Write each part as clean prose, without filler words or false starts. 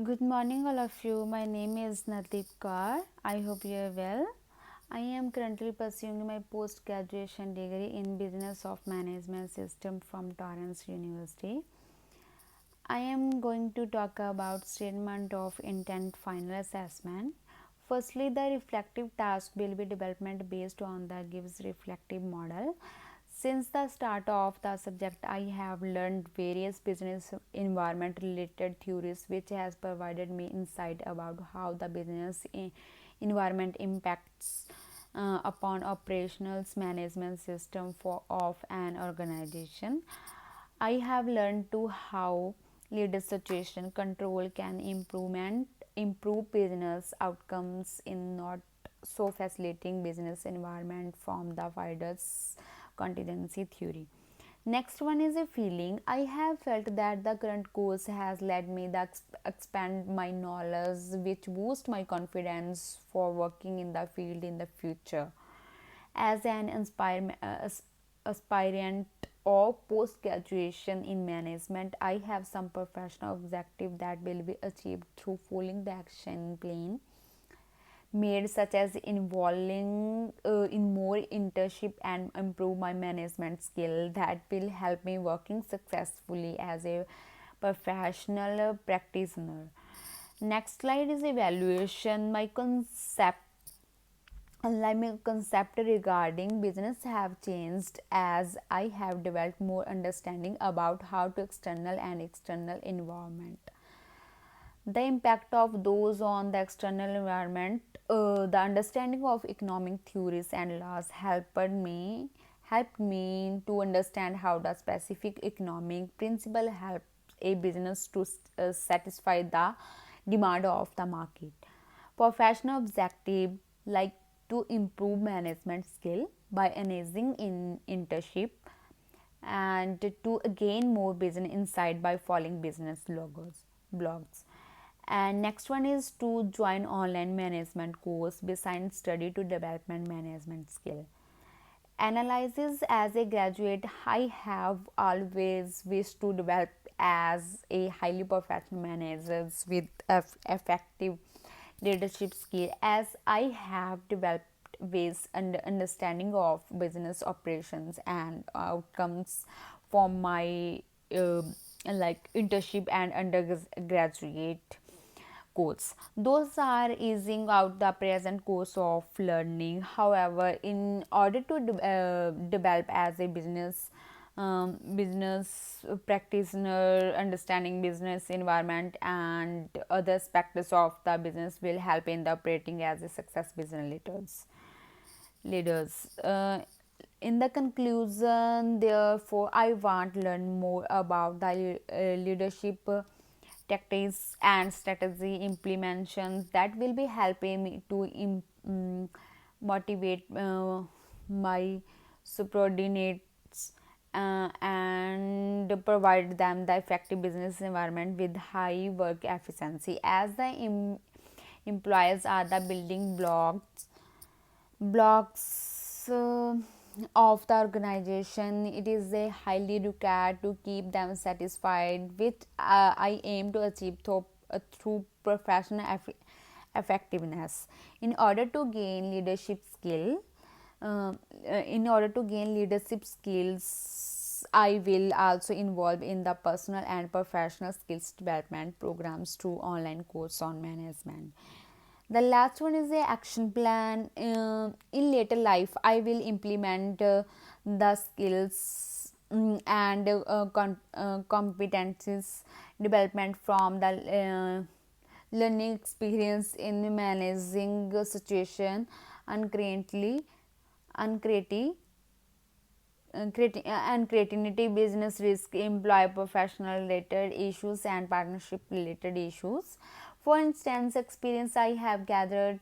Good morning, all of you. My name is Nadip Kaur. I hope you are well. I am currently pursuing my post graduation degree in Business of Management System from Torrance University. I am going to talk about statement of intent final assessment. Firstly, the reflective task will be development based on the Gibbs reflective model. Since the start of the subject, I have learned various business environment related theories which has provided me insight about how the business environment impacts upon operations management system of an organization. I have learned to how leader situation control can improve business outcomes in not so facilitating business environment from the Fidus contingency theory. Next one is a feeling. I have felt that the current course has led me to expand my knowledge, which boost my confidence for working in the field in the future. As an aspirant or post graduation in management, I have some professional objective that will be achieved through following the action plan made, such as involving in more internship and improve my management skill that will help me working successfully as a professional practitioner. Next slide is evaluation. My concept regarding business have changed as I have developed more understanding about how to external and external environment. The impact of those on the external environment, the understanding of economic theories and laws helped me to understand how the specific economic principle help a business to satisfy the demand of the market. Professional objective like to improve management skill by enhancing in internship and to gain more business insight by following business logos blogs. And next one is to join online management course besides study to development management skill. Analysis. As a graduate, I have always wished to develop as a highly professional manager with effective leadership skill, as I have developed ways and understanding of business operations and outcomes from my like internship and undergraduate course. Those are easing out the present course of learning. However, in order to develop as a business practitioner, understanding business environment and other aspects of the business will help in the operating as a success business leaders. In the conclusion, therefore, I want to learn more about the leadership tactics and strategy implementations that will be helping me to motivate my subordinates and provide them the effective business environment with high work efficiency, as the employees are the building blocks of the organization. It is a highly required to keep them satisfied, which I aim to achieve through professional effectiveness. In order to gain leadership skill, in order to gain leadership skills, I will also involve in the personal and professional skills development programs through online course on management. The last one is the action plan. In later life, I will implement the skills and competencies development from the learning experience in managing a situation uncreatively uncreative and creativity, business risk, employee professional related issues, and partnership related issues. For instance, experience I have gathered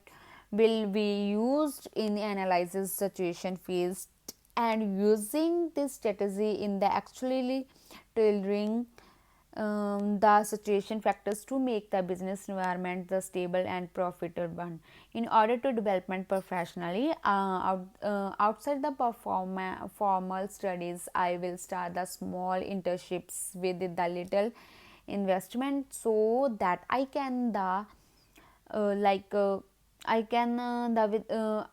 will be used in analysis situation faced and using this strategy in the actually tailoring the situation factors to make the business environment the stable and profitable one. In order to development professionally outside the formal studies, I will start the small internships with the little investment, so that I can the like I can the with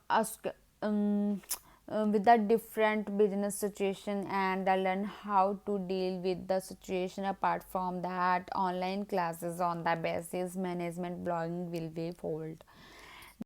ask um, with the different business situation, and I learn how to deal with the situation. Apart from that, online classes on the basis management blogging will be fold.